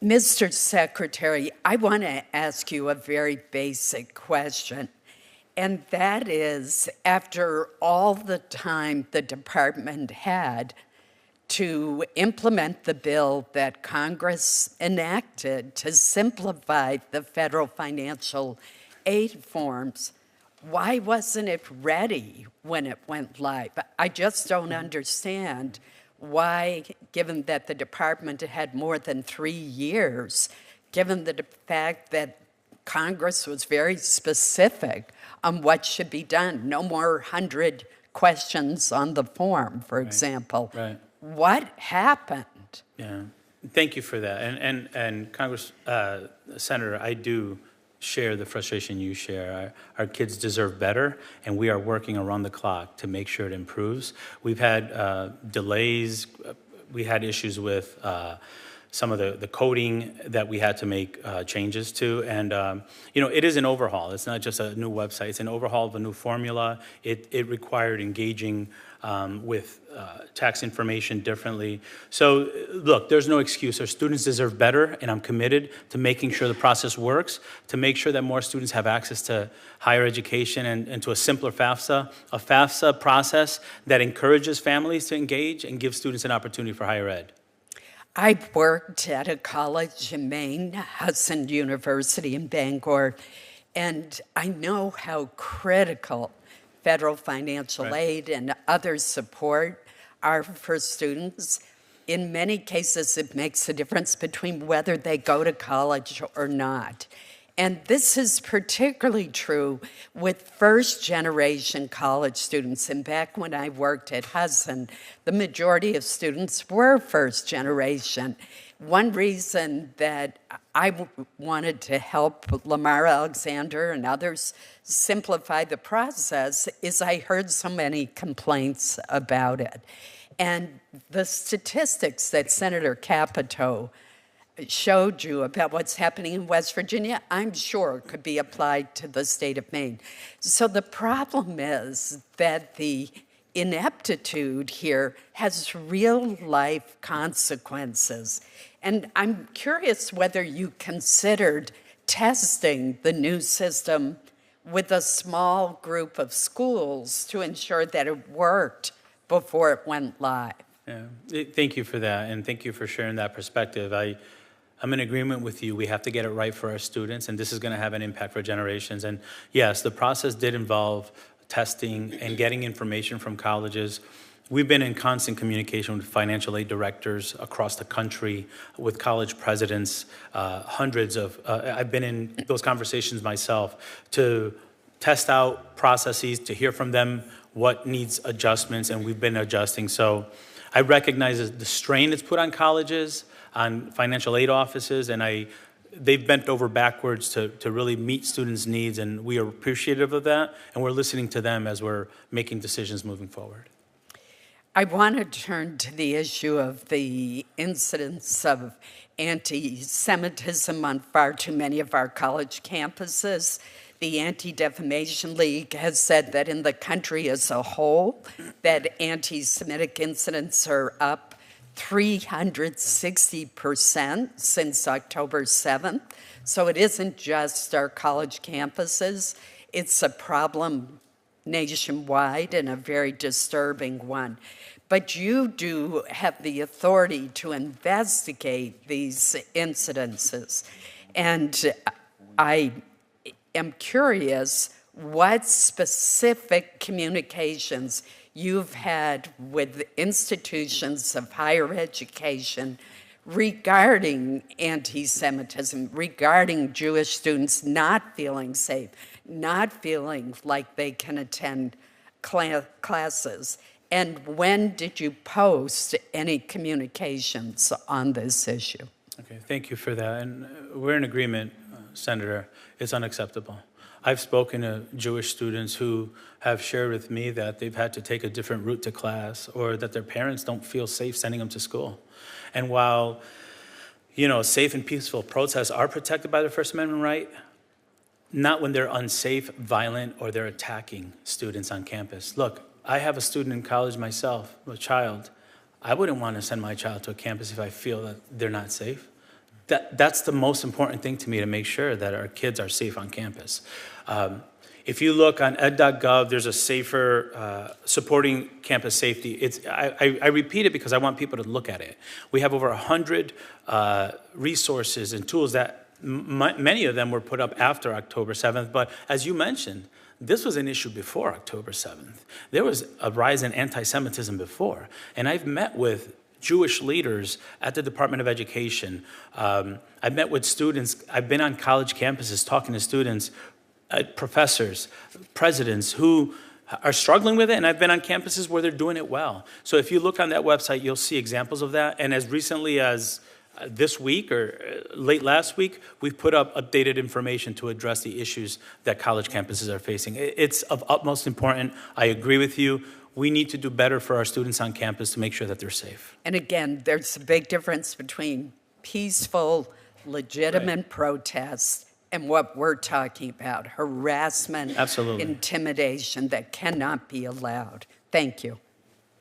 Mr. Secretary, I want to ask you a very basic question, and that is, after all the time the department had to implement the bill that Congress enacted to simplify the federal financial aid forms, why wasn't it ready when it went live? I just don't understand why, given that the department had more than 3 years, given the fact that Congress was very specific on what should be done, no more 100 questions on the form, for example. Right. What happened? Yeah, thank you for that. And Congress, Senator, I do share the frustration you share. Our kids deserve better, and we are working around the clock to make sure it improves. We've had delays. We had issues with some of the coding that we had to make changes to. And, it is an overhaul. It's not just a new website. It's an overhaul of a new formula. It required engaging with tax information differently. So look, there's no excuse. Our students deserve better, and I'm committed to making sure the process works, to make sure that more students have access to higher education and to a simpler FAFSA, a FAFSA process that encourages families to engage and gives students an opportunity for higher ed. I worked at a college in Maine, Hudson University in Bangor, and I know how critical federal financial aid and other support are for students. In many cases, it makes a difference between whether they go to college or not. And this is particularly true with first-generation college students. And back when I worked at Hudson, the majority of students were first-generation. One reason that I wanted to help Lamar Alexander and others simplify the process is I heard so many complaints about it. And the statistics that Senator Capito showed you about what's happening in West Virginia, I'm sure could be applied to the state of Maine. So the problem is that the ineptitude here has real-life consequences. And I'm curious whether you considered testing the new system with a small group of schools to ensure that it worked before it went live. Yeah, thank you for that, and thank you for sharing that perspective. I'm in agreement with you. We have to get it right for our students, and this is going to have an impact for generations. And yes, the process did involve testing and getting information from colleges. We've been in constant communication with financial aid directors across the country, with college presidents, hundreds of, I've been in those conversations myself to test out processes, to hear from them what needs adjustments, and we've been adjusting. So I recognize the strain it's put on colleges, on financial aid offices, and they've bent over backwards to really meet students' needs, and we are appreciative of that, and we're listening to them as we're making decisions moving forward. I want to turn to the issue of the incidence of anti-Semitism on far too many of our college campuses. The Anti-Defamation League has said that in the country as a whole, that anti-Semitic incidents are up 360% since October 7th. So it isn't just our college campuses. It's a problem nationwide and a very disturbing one. But you do have the authority to investigate these incidences. And I am curious what specific communications you've had with institutions of higher education regarding anti-Semitism, regarding Jewish students not feeling safe, not feeling like they can attend classes. And when did you post any communications on this issue? Okay, thank you for that. And we're in agreement, Senator. It's unacceptable. I've spoken to Jewish students who have shared with me that they've had to take a different route to class, or that their parents don't feel safe sending them to school. And while, safe and peaceful protests are protected by the First Amendment right, not when they're unsafe, violent, or they're attacking students on campus. Look, I have a student in college myself, a child. I wouldn't want to send my child to a campus if I feel that they're not safe. that's the most important thing to me, to make sure that our kids are safe on campus. If you look on ed.gov, there's a safer, supporting campus safety. I repeat it because I want people to look at it. We have over 100 resources and tools that many of them were put up after October 7th. But as you mentioned, this was an issue before October 7th. There was a rise in anti-Semitism before. And I've met with Jewish leaders at the Department of Education. I've met with students. I've been on college campuses talking to students, professors, presidents who are struggling with it, and I've been on campuses where they're doing it well. So if you look on that website, you'll see examples of that. And as recently as this week or late last week, we've put up updated information to address the issues that college campuses are facing. It's of utmost importance. I agree with you. We need to do better for our students on campus to make sure that they're safe. And again, there's a big difference between peaceful, legitimate protests and what we're talking about, harassment, Absolutely. intimidation that cannot be allowed. Thank you.